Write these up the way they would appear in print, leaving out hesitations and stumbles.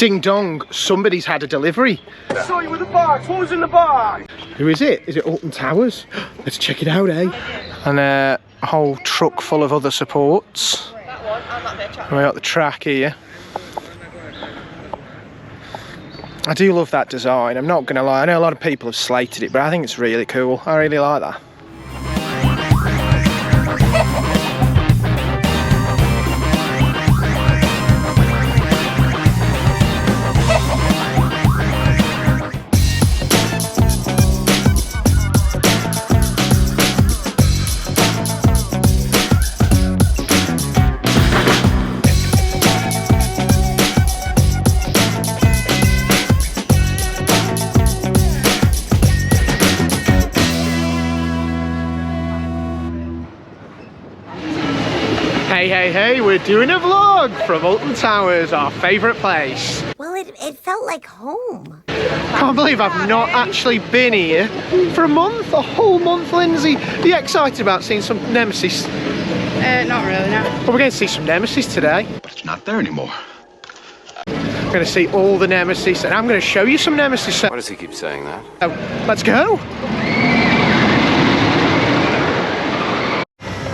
Ding dong, somebody's had a delivery. I saw you with a box. What was in the box? Who is it? Is it Alton Towers? Let's check it out, eh? And a whole truck full of other supports. We got the track here. I do love that design, I'm not going to lie. I know a lot of people have slated it, but I think it's really cool. I really like that. Hey, we're doing a vlog from Alton Towers, our favourite place. Well, it felt like home. Can't believe I've not actually been here for a month, a whole month, Lindsay. Are you excited about seeing some Nemesis? Not really, no. Well, we're going to see some Nemesis today. But it's not there anymore. We're going to see all the Nemesis, and I'm going to show you some Nemesis. Why does he keep saying that? So, let's go.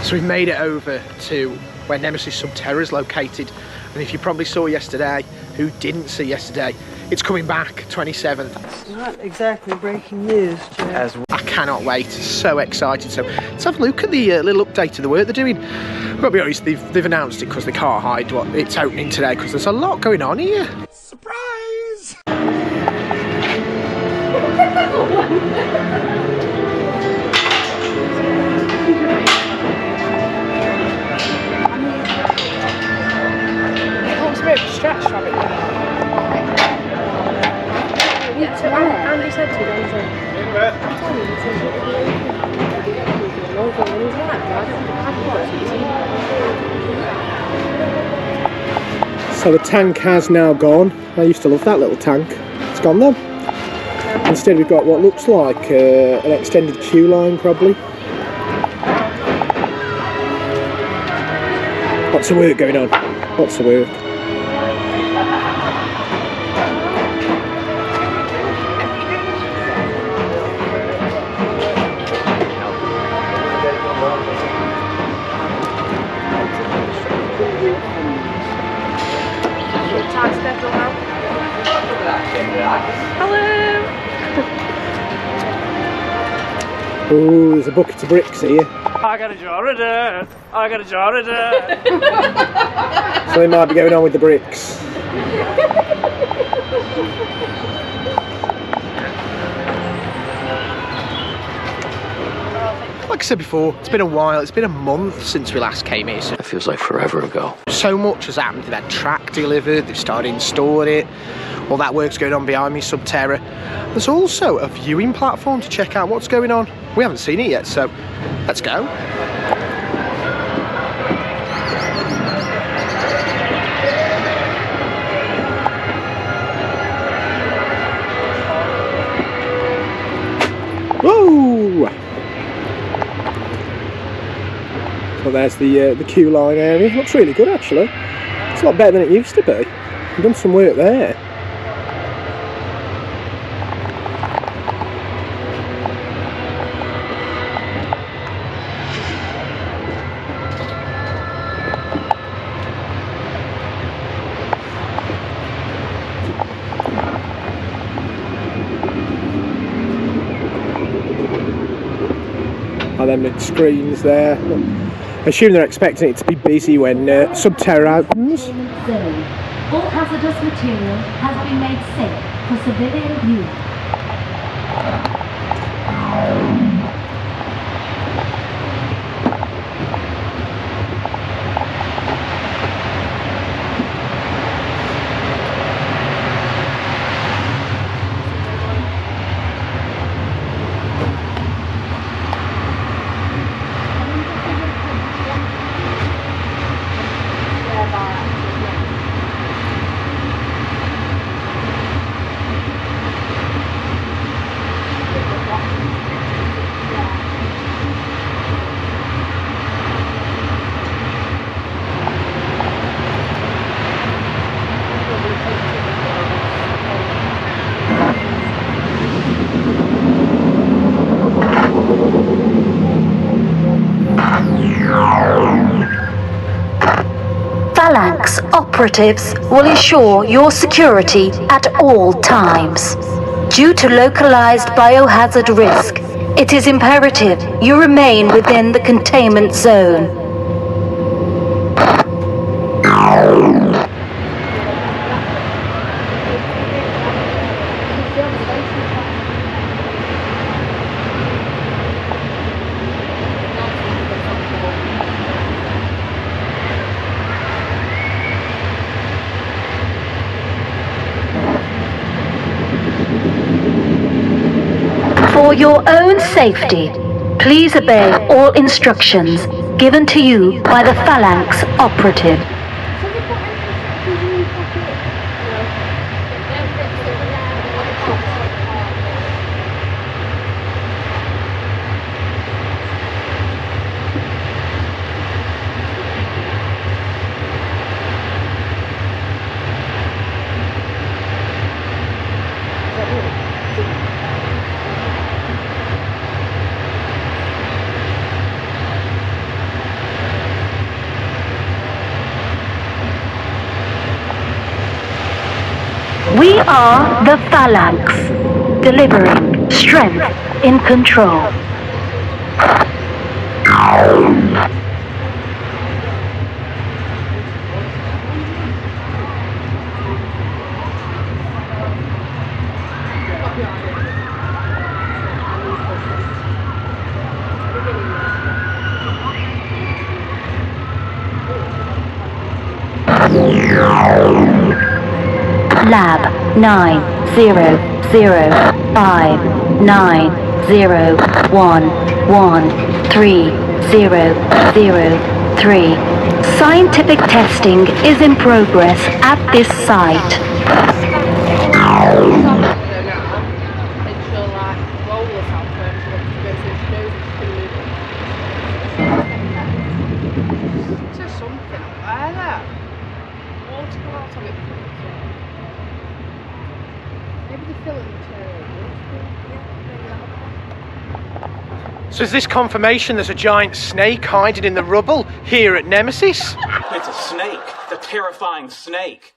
So we've made it over to where Nemesis Sub Terra is located, and if you probably saw yesterday, who didn't see yesterday, it's coming back 27th. Not exactly breaking news, Jeff. I cannot wait, so excited. So let's have a look at the little update of the work they're doing. I've got to be honest, they've announced it because they can't hide what it's opening today, because there's a lot going on here. Surprise! Stretch from it. Andy said to me, So the tank has now gone. I used to love that little tank. It's gone though. Instead we've got what looks like an extended queue line probably. Lots of work going on. Lots of work. Oh, there's a bucket of bricks here. I got a jar of dirt. I got a jar of dirt. Something might be going on with the bricks. Like I said before, it's been a while. It's been a month since we last came here. So It feels like forever ago. so much has happened. They've had track delivered, they've started installing it. All that work's going on behind me, Sub Terra. There's also a viewing platform to check out what's going on. We haven't seen it yet, so let's go. Woo! So there's the queue line area. Looks really good actually. It's a lot better than it used to be. We've done some work there. And then the screens there. I assume they're expecting it to be busy when Sub Terra opens. All hazardous material has been made safe for civilian view. operatives will ensure your security at all times. Due to localized biohazard risk, it is imperative you remain within the containment zone. For your own safety, please obey all instructions given to you by the Phalanx operative. We are the Phalanx, delivering strength in control. Lab 9005901130003. Scientific testing is in progress at this site. So is this confirmation there's a giant snake hiding in the rubble here at Nemesis? It's a snake, the terrifying snake.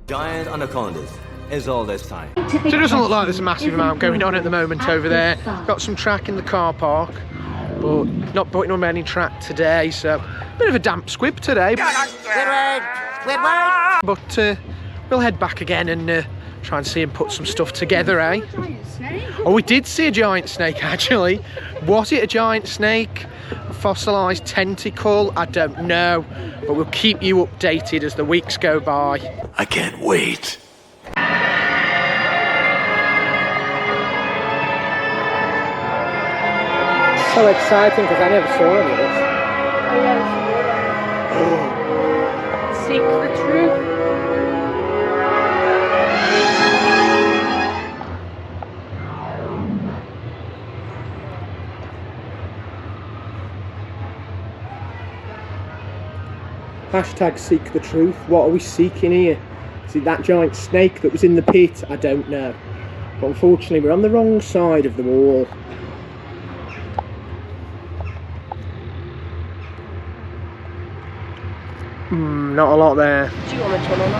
Giant anacondas is all this time. So it doesn't look like there's a massive amount going on at the moment over there. Got some track in the car park, but not putting on any track today, so a bit of a damp squib today. Squidward! Squidward! But we'll head back again and try and see and put some stuff together, eh? Oh, we did see a giant snake actually. Was it a giant snake? A fossilised tentacle? I don't know. But we'll keep you updated as the weeks go by. I can't wait. So exciting because I never saw any of this. Seek the truth. Hashtag seek the truth. What are we seeking here? Is it that giant snake that was in the pit? I don't know. But unfortunately we're on the wrong side of the wall. Not a lot there.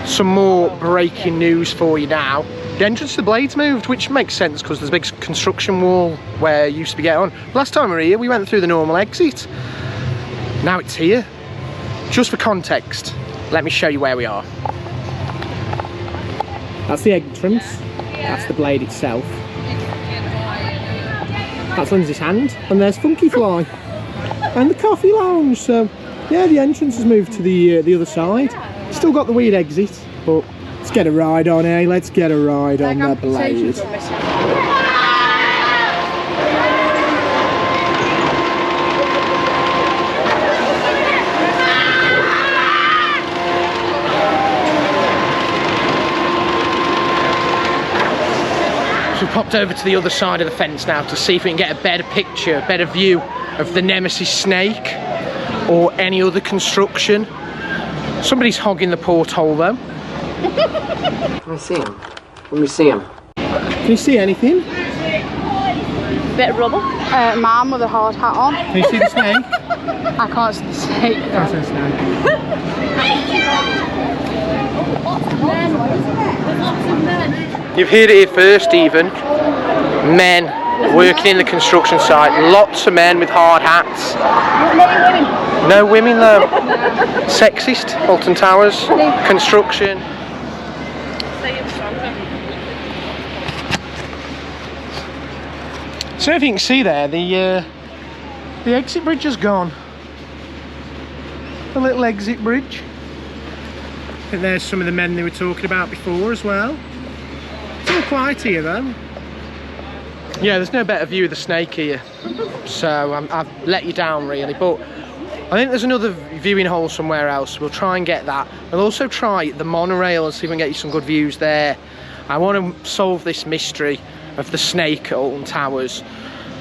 Some more breaking news for you now. The entrance to the Blades moved, which makes sense because there's a big construction wall where it used to be get on. Last time we were here, we went through the normal exit. Now it's here. Just for context, let me show you where we are. That's the entrance. That's the Blade itself. That's Lindsay's hand, and there's Funky Fly and the coffee lounge. So yeah, the entrance has moved to the other side. Still got the weird exit, but let's get a ride on, eh? Let's get a ride on the Blade. So we popped over to the other side of the fence now to see if we can get a better picture, a better view of the Nemesis snake or any other construction. Somebody's hogging the porthole though. Let me see him. Let me see him. Can you see anything? Bit of rubble. man with a hard hat on. Can you see the snake? I can't see the snake. That's a snake. You've heard it here first, Stephen. Men working in the construction site. Lots of men with hard hats. No women though. Sexist. Alton Towers. Construction. So if you can see there, the exit bridge has gone. The little exit bridge. I think there's some of the men they were talking about before as well. It's all quiet here though. Yeah, there's no better view of the snake here. So I've let you down really, but I think there's another viewing hole somewhere else. We'll try and get that. We'll also try the monorail and see if we can get you some good views there. I want to solve this mystery of the snake at Alton Towers.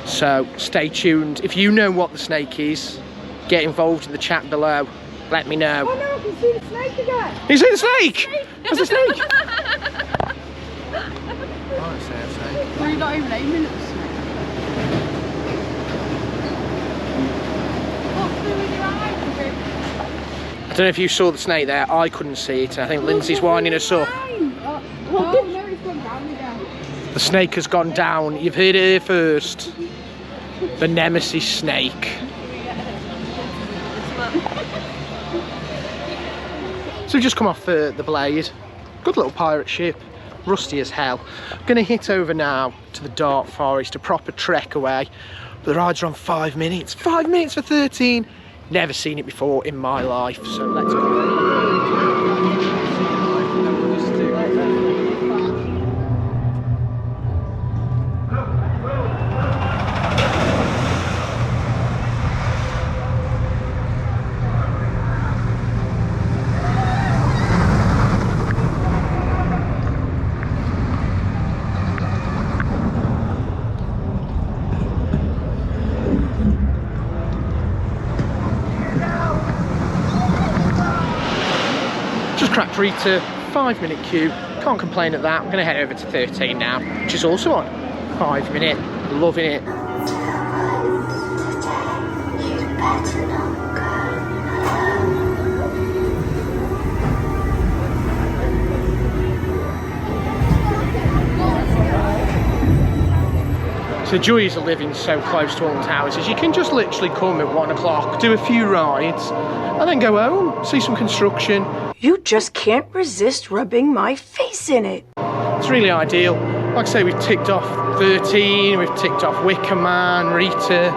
So stay tuned. If you know what the snake is, get involved in the chat below. Let me know. Oh no, I can see the snake again. You see the snake? There's a snake. Well, you're not even aiming at the snake. Look through with your eyes. I don't know if you saw the snake there. I couldn't see it. I think Lindsay's winding us up. Oh, no, it's gone down again. The snake has gone down. You've heard it here first. The Nemesis snake. So we've just come off the Blade. Good little pirate ship. Rusty as hell. I'm going to hit over now to the Dark Forest, a proper trek away. But the rides are on 5 minutes. 5 minutes for 13. Never seen it before in my life. So let's go. Just cracked 3 to 5 minute queue. Can't complain at that. I'm going to head over to 13 now, which is also on 5 minute. Loving it. So the joys of living so close to Alton Towers is you can just literally come at 1 o'clock, do a few rides, and then go home, see some construction. You just can't resist rubbing my face in it. It's really ideal. Like I say, we've ticked off 13, we've ticked off Wicker Man, Rita,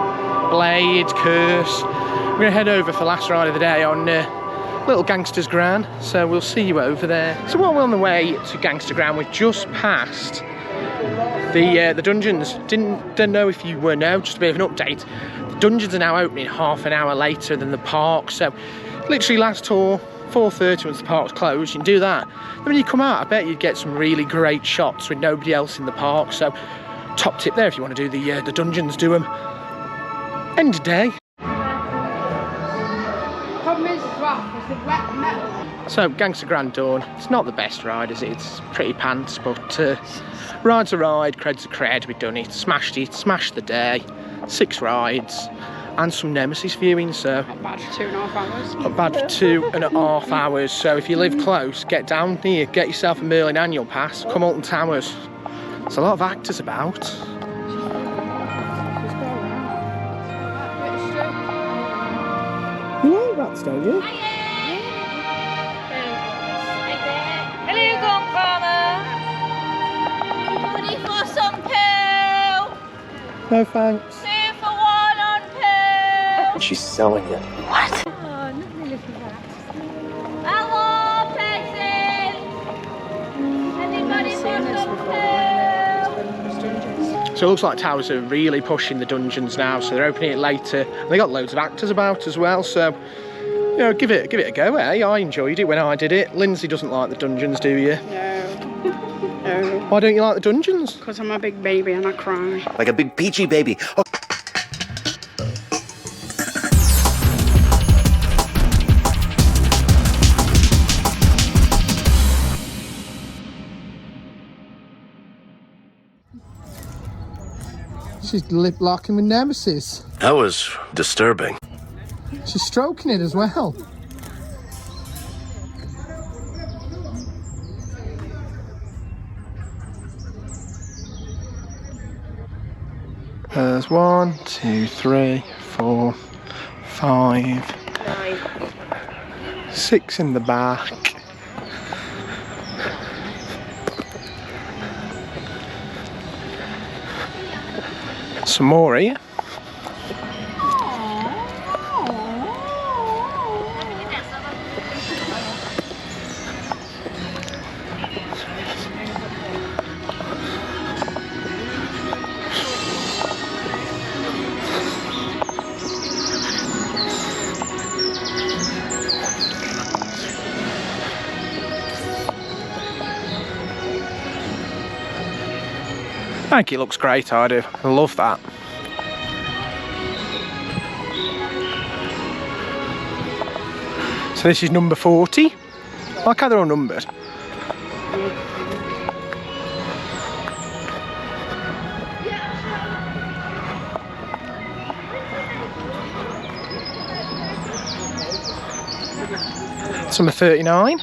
Blade, Curse. We're going to head over for the last ride of the day on Little Gangster's Gran, so we'll see you over there. So while we're on the way to Gangster Gran, we've just passed the dungeons. Didn't know if you were know, just a bit of an update. The dungeons are now opening half an hour later than the park, so literally last tour 4:30 once the park's closed. You can do that. Then when you come out, I bet you'd get some really great shots with nobody else in the park. So top tip there if you want to do the dungeons, do them end of day. Problem is as well, is the wet metal. So Gangster Grand Dawn, it's not the best ride, is it? It's pretty pants, but ride's a ride, cred's a cred. We've done it, smashed the day. 6 rides and some Nemesis viewing, so Not bad for 2.5 hours. not bad for 2.5 hours. So if you live close, get down here, get yourself a Merlin annual pass, come Alton Towers. There's a lot of actors about. You like rats, don't you? Hello, gong farmer. Money for some poo. No thanks. 2 for 1 on poo. She's selling it. Oh, nothing is that. Hello, places. Anybody for some poo? So it looks like Towers are really pushing the dungeons now, so they're opening it later. And they got loads of actors about as well, so you know, give it a go, eh? I enjoyed it when I did it. Lindsay doesn't like the dungeons, do you? No. No. Why don't you like the dungeons? Because I'm a big baby and I cry. Like a big peachy baby. Oh. she's lip locking with Nemesis. That was disturbing. She's stroking it as well. There's 1, 2, 3, 4, 5, 6 in the back. Some more here. I think it looks great, I do. I love that. So this is number 40. I like how they're all numbered. It's number 39.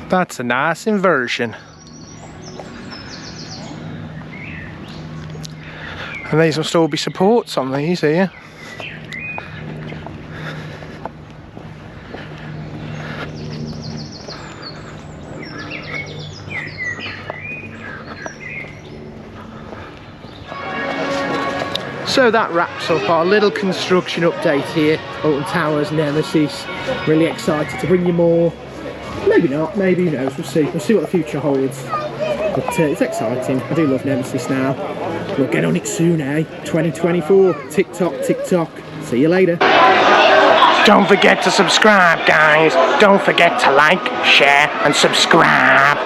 That's a nice inversion. And these will still be supports on these here. So that wraps up our little construction update here. Alton Towers, Nemesis. Really excited to bring you more. Maybe not, maybe, who knows, we'll see. We'll see what the future holds. But it's exciting. I do love Nemesis now. We'll get on it soon, eh? 2024. TikTok, TikTok. See you later. Don't forget to subscribe, guys. Don't forget to like, share, and subscribe.